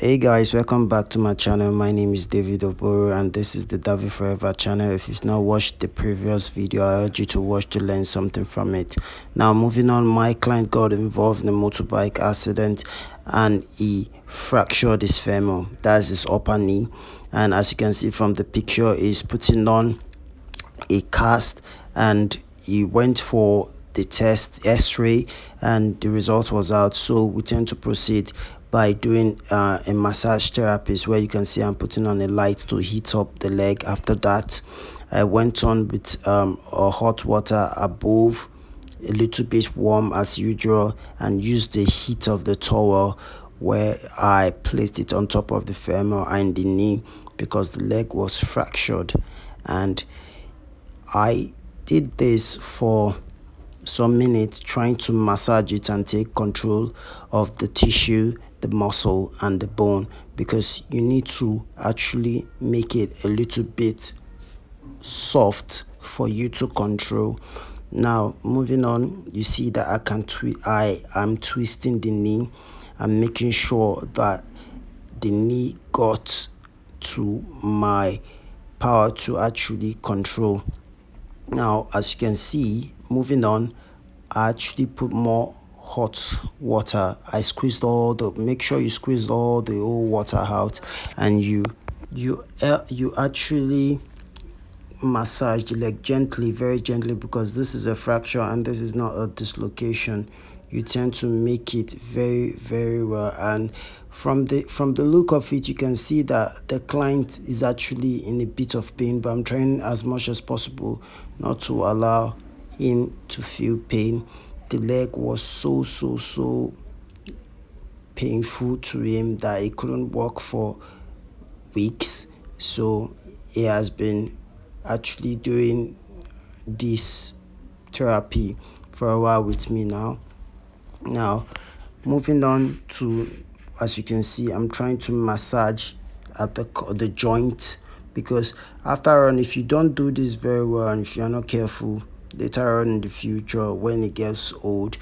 Hey guys, welcome back to my channel. My name is Oboro and this is the Daviiforever channel. If you've not watched the previous video, I urge you to watch to learn something from it. Now moving on, my client got involved in a motorbike accident and he fractured his femur, that's his upper knee. And as you can see from the picture, he's putting on a cast and he went for the test x-ray and the result was out. So we tend to proceed by doing a massage therapist, where you can see I'm putting on a light to heat up the leg. After that, I went on with a hot water above, a little bit warm as usual, and used the heat of the towel where I placed it on top of the femur and the knee because the leg was fractured. And I did this for some minutes, trying to massage it and take control of the tissue, the muscle and the bone, because you need to actually make it a little bit soft for you to control. Now moving on, you see that I am twisting the knee and making sure that the knee got to my power to actually control. Now as you can see, moving on, I actually put more hot water. I squeezed make sure you squeeze all the old water out, and you actually massage the leg gently, very gently, because this is a fracture and this is not a dislocation. You tend to make it very well, and from the look of it, you can see that the client is actually in a bit of pain, but I'm trying as much as possible not to allow him to feel pain. The leg was so painful to him that he couldn't walk for weeks. So he has been actually doing this therapy for a while with me now. Moving on to, as you can see, I'm trying to massage at the joint, because after all, if you don't do this very well and if you're not careful, later on in the future when it gets old,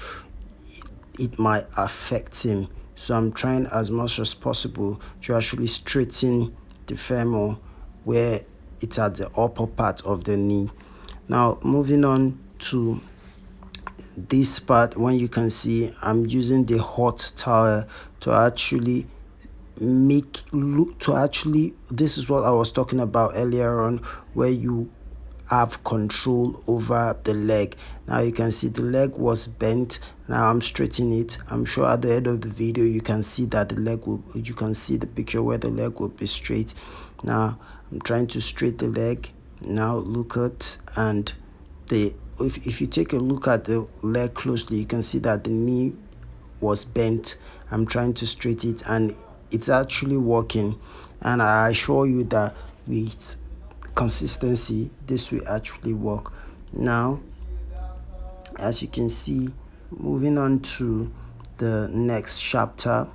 it might affect him. So I'm trying as much as possible to actually straighten the femur where it's at the upper part of the knee. Now moving on to this part, when you can see I'm using the hot towel to actually this is what I was talking about earlier on, where you have control over the leg. Now you can see the leg was bent. Now I'm straightening it. I'm sure at the end of the video you can see that you can see the picture where the leg will be straight. Now I'm trying to straighten the leg. Now look at, and if you take a look at the leg closely, you can see that the knee was bent. I'm trying to straighten it and it's actually working, and I assure you that with consistency this will actually work. Now as you can see, moving on to the next chapter,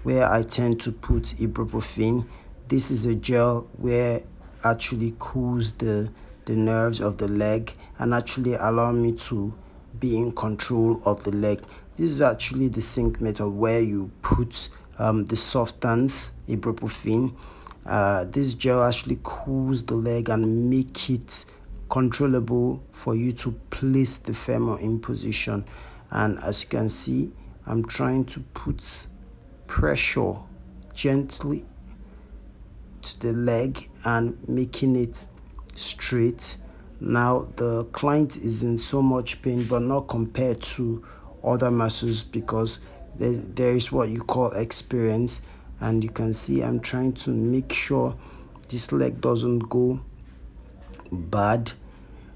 where I tend to put ibuprofen. This is a gel where actually cools the nerves of the leg and actually allow me to be in control of the leg. This is actually the sink method, where you put the substance ibuprofen. This gel actually cools the leg and make it controllable for you to place the femur in position. And as you can see, I'm trying to put pressure gently to the leg and making it straight. Now the client is in so much pain, but not compared to other muscles, because there is what you call experience. And you can see I'm trying to make sure this leg doesn't go bad.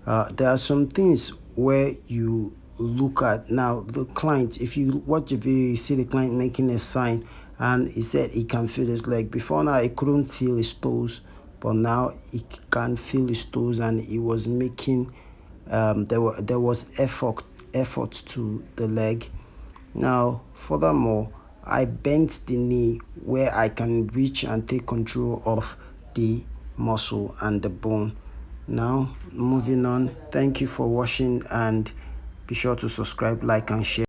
There are some things where you look at. Now the client, if you watch the video, you see the client making a sign, and he said he can feel his leg. Before now he couldn't feel his toes, but now he can feel his toes, and he was making there was effort to the leg. Now furthermore, I bent the knee where I can reach and take control of the muscle and the bone. Now moving on, thank you for watching, and be sure to subscribe, like and share.